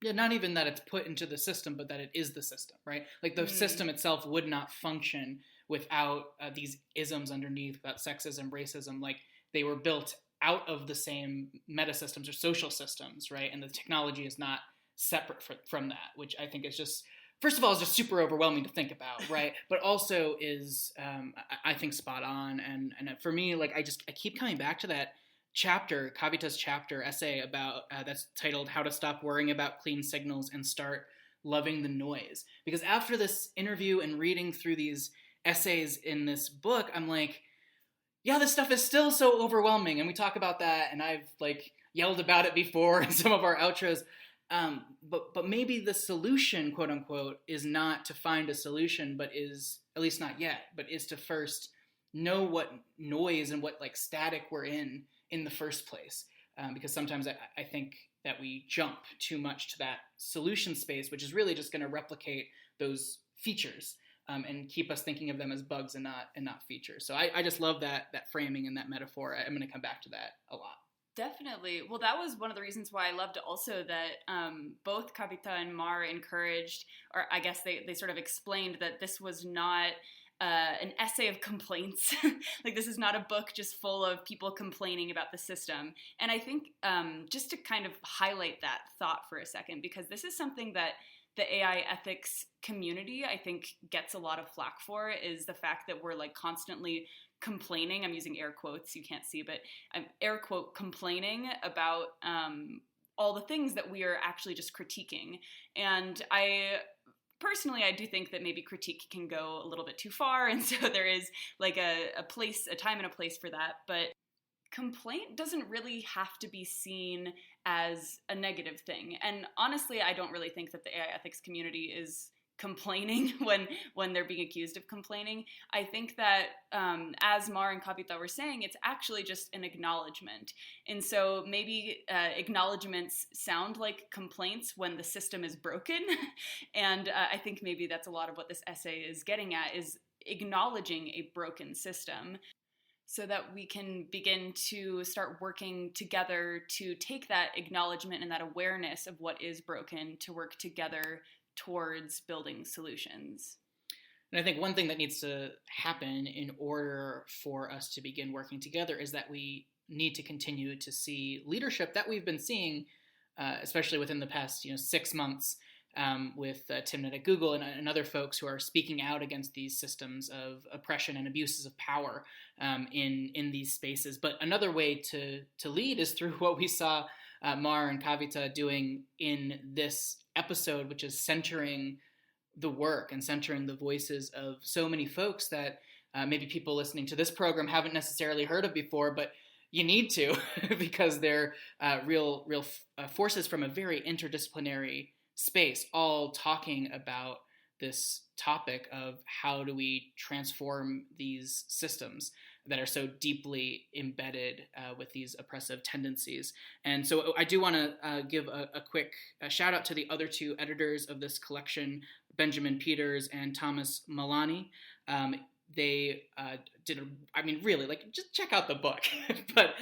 Speaker 1: Yeah, not even that it's put into the system, but that it is the system, right? Like the system itself would not function without these isms underneath, without sexism, racism. Like they were built out of the same meta systems or social systems, right? And the technology is not separate from that, which I think is just, first of all, is just super overwhelming to think about, right? But also is, I think, spot on. And for me, like I keep coming back to that chapter, Kavita's chapter essay about that's titled "How to Stop Worrying About Clean Signals and Start Loving the Noise." Because after this interview and reading through these essays in this book, I'm like, yeah, this stuff is still so overwhelming. And we talk about that, and I've like yelled about it before in some of our outros. But maybe the solution, quote unquote, is not to find a solution, but is, at least not yet, but is to first know what noise and what like static we're in the first place. Because sometimes I think that we jump too much to that solution space, which is really just going to replicate those features. And keep us thinking of them as bugs and not features. So I just love that framing and that metaphor. I'm going to come back to that a lot.
Speaker 2: Definitely. Well, that was one of the reasons why I loved also that both Kavita and Mar encouraged, or I guess they sort of explained that this was not an essay of complaints. Like this is not a book just full of people complaining about the system. And I think just to kind of highlight that thought for a second, because this is something that the AI ethics community, I think, gets a lot of flack for, is the fact that we're like constantly complaining. I'm using air quotes, you can't see, but I'm air quote complaining about all the things that we are actually just critiquing. And personally, I do think that maybe critique can go a little bit too far. And so there is like a time and a place for that. But complaint doesn't really have to be seen as a negative thing. And honestly, I don't really think that the AI ethics community is complaining when they're being accused of complaining. I think that as Mar and Kavita were saying, it's actually just an acknowledgement. And so maybe acknowledgements sound like complaints when the system is broken. And I think maybe that's a lot of what this essay is getting at, is acknowledging a broken system, so that we can begin to start working together to take that acknowledgement and that awareness of what is broken to work together towards building solutions.
Speaker 1: And I think one thing that needs to happen in order for us to begin working together is that we need to continue to see leadership that we've been seeing, especially within the past 6 months, with Timnit at Google and other folks who are speaking out against these systems of oppression and abuses of power in these spaces. But another way to lead is through what we saw Mar and Kavita doing in this episode, which is centering the work and centering the voices of so many folks that maybe people listening to this program haven't necessarily heard of before, but you need to because they're real forces from a very interdisciplinary space, all talking about this topic of how do we transform these systems that are so deeply embedded with these oppressive tendencies. And so I do want to give a quick shout out to the other two editors of this collection, Benjamin Peters and Thomas Malani. They really, just check out the book. But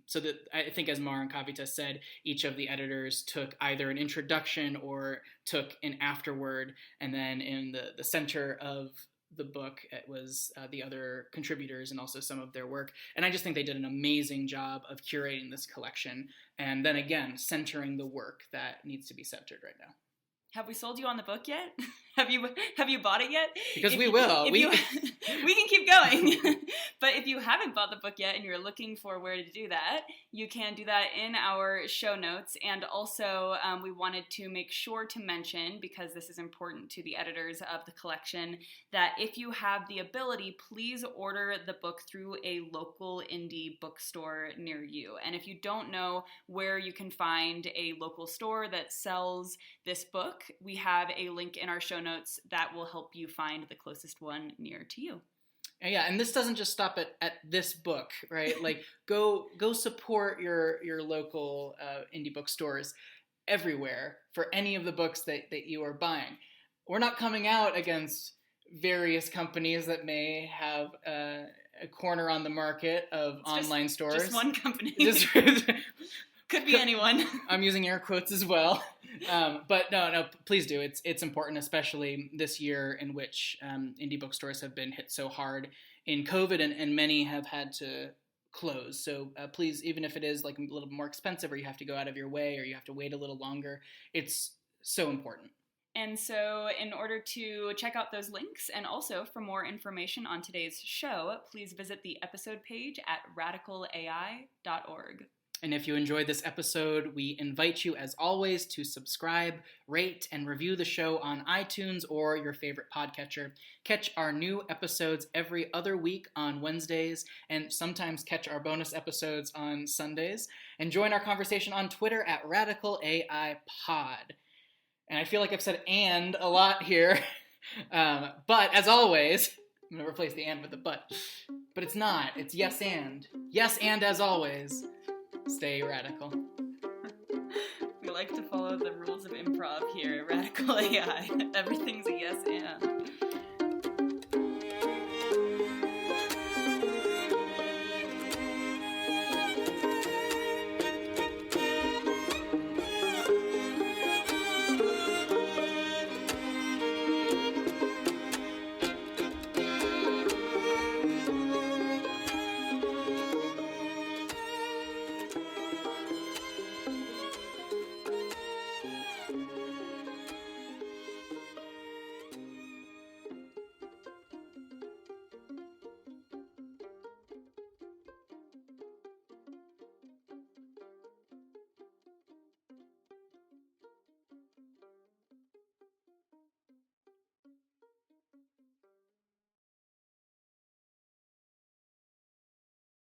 Speaker 1: so that I think, as Mar and Kavita said, each of the editors took either an introduction or took an afterword, and then in the center of the book, it was the other contributors and also some of their work. And I just think they did an amazing job of curating this collection, and then again, centering the work that needs to be centered right now.
Speaker 2: Have we sold you on the book yet? Have you bought it yet?
Speaker 1: Because we will.
Speaker 2: We can keep going. But if you haven't bought the book yet and you're looking for where to do that, you can do that in our show notes. And also, we wanted to make sure to mention, because this is important to the editors of the collection, that if you have the ability, please order the book through a local indie bookstore near you. And if you don't know where you can find a local store that sells this book, we have a link in our show notes that will help you find the closest one near to you.
Speaker 1: Yeah, and this doesn't just stop at this book, right? Go support your local indie bookstores everywhere for any of the books that you are buying. We're not coming out against various companies that may have a corner on the market of online stores.
Speaker 2: Just one company. Could be anyone.
Speaker 1: I'm using air quotes as well. But no, please do. It's important, especially this year in which indie bookstores have been hit so hard in COVID and many have had to close. So please, even if it is a little more expensive or you have to go out of your way or you have to wait a little longer, it's so important.
Speaker 2: And so in order to check out those links and also for more information on today's show, please visit the episode page at radicalai.org.
Speaker 1: And if you enjoyed this episode, we invite you, as always, to subscribe, rate, and review the show on iTunes or your favorite podcatcher. Catch our new episodes every other week on Wednesdays, and sometimes catch our bonus episodes on Sundays. And join our conversation on Twitter at RadicalAIPod. And I feel like I've said "and" a lot here. But as always, I'm going to replace the "and" with the "but." But it's not. It's yes and. Yes and as always. Stay radical.
Speaker 2: We like to follow the rules of improv here. Radical AI. Everything's